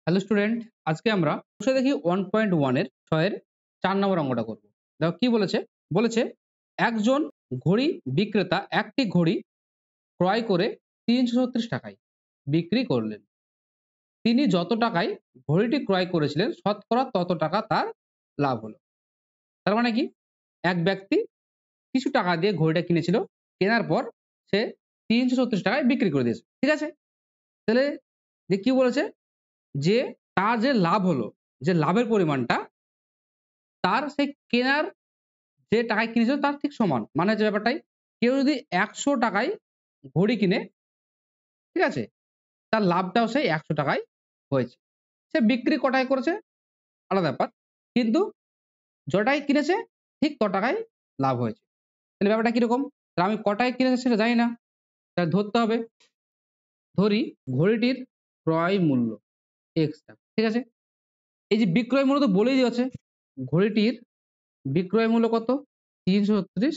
Hello student, আজকে আমরা বসে দেখি 1.1 এর 6 এর 4 নম্বর অঙ্কটা করব। দেখো কি বলেছে? বলেছে একজন ঘড়ি বিক্রেতা একটি ঘড়ি ক্রয় করে ৩৩৬ টাকায় বিক্রি করলেন। তিনি যত টাকায় ঘড়িটি ক্রয় করেছিলেন শতকরা তত টাকা তার লাভ হলো। তার মানে কি? এক ব্যক্তি কিছু টাকা দিয়ে ঘড়িটা কিনেছিল, কেনার পর সে ৩৩৬ টাকায় বিক্রি করে দিয়েছে। ঠিক আছে? তাহলে যে কি বলেছে? যে তার যে লাভ হলো, যে লাভের পরিমাণটা তার সেই কেনার যে টাকায় কিনেছিল তার ঠিক সমান। মানে হচ্ছে ব্যাপারটাই, কেউ যদি ১০০ টাকায় ঘড়ি কিনে, ঠিক আছে? তার লাভটাও সেই ১০০ টাকায় হয়েছে। সে বিক্রি কটায় করেছে আলাদা ব্যাপার। কিন্তু যটায় কিনেছে ঠিক টাকায় লাভ হয়েছে। তাহলে ব্যাপারটা কিরকম? তাহলে আমি কটায় কিনেছি সেটা জানি না। তাহলে ধরতে হবে। ধরি ঘড়িটির ক্রয় মূল্য X টাকা। ঠিক আছে? এই যে বিক্রয় মূল্য তো বলেই দিয়েছে। ঘড়িটির বিক্রয় মূল্য কত? ৩৩৬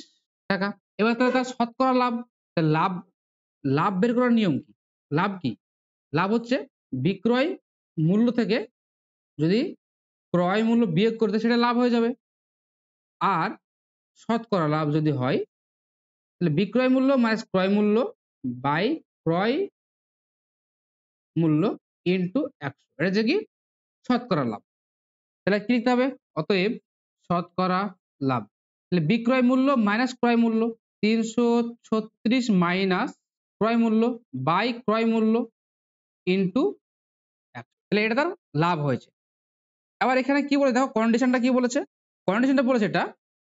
টাকা। এবার তাহলে তার শতকরা লাভ। লাভ লাভ বের করার নিয়ম কি? লাভ কি? লাভ হচ্ছে বিক্রয় মূল্য থেকে যদি ক্রয় মূল্য বিয়োগ করে দেয় সেটা লাভ হয়ে যাবে। আর শতকরা লাভ যদি হয় তাহলে বিক্রয় মূল্য মাইনাস ক্রয় মূল্য বাই ক্রয় মূল্য ইনটু ১০০। এটা হচ্ছে কি? শতকরা লাভ। তাহলে কি লিখতে হবে? অতএব শতকরা লাভ। তাহলে বিক্রয় মূল্য মাইনাস ক্রয় মূল্য ৩৩৬ মাইনাস ক্রয় মূল্য বাই ক্রয় মূল্য ইনটু ১০০। তাহলে এটা তার লাভ হয়েছে। আবার এখানে কি বলে দেখো কন্ডিশনটা কি বলেছে? কন্ডিশনটা বলেছে এটা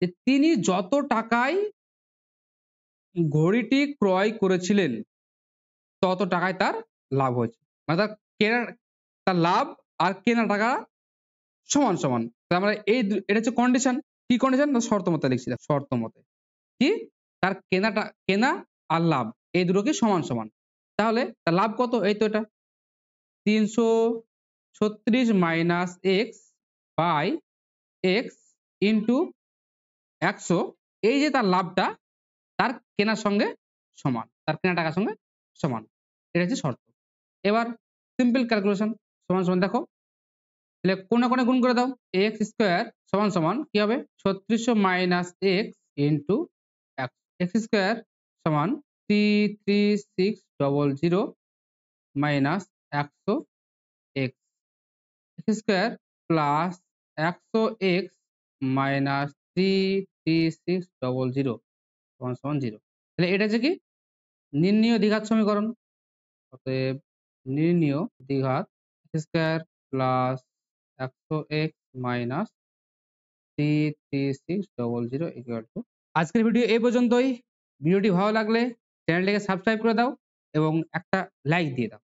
যে তিনি যত টাকায় ঘড়িটি ক্রয় করেছিলেন তত টাকায় তার লাভ হয়েছে। মানে তার কেনার তার লাভ আর কেনা টাকা সমান, সমান। তার মানে এটা হচ্ছে কন্ডিশন। কি কন্ডিশন? না শর্ত মতে লিখছিলাম। শর্ত মতে। কি? তার কেনা আর লাভ এই দুটো কি সমান, সমান। তাহলে তার লাভ কত? এই তো এটা। ৩৩৬ minus X by X into ১০০। এই যে তার লাভটা তার কেনার সঙ্গে সমান। তার কেনা টাকার সঙ্গে সমান। এটা হচ্ছে শর্ত। এবার সিম্পল ক্যালকুলেশন সমান, সমান দেখো। তাহলে কোণে, কোণে গুণ করে দাও। x স্কয়ার সমান, সমান কি হবে? ৩৬০০ minus x into x square সমান 33600 minus ১০০ x square plus ১০০ x minus 33600 সমান, সমান 0। তাহলে এটা হচ্ছে কি? নির্ণীয় দ্বিঘাত সমীকরণ। অতএব নির্ণীয় দ্বিঘাত x square plus ১০০ x minus 33600 equal to. আজকের ভিডিও এই পর্যন্তই। ভিডিওটি ভালো লাগলে চ্যানেলটিকে সাবস্ক্রাইব করে দাও এবং একটা লাইক দিয়ে দাও।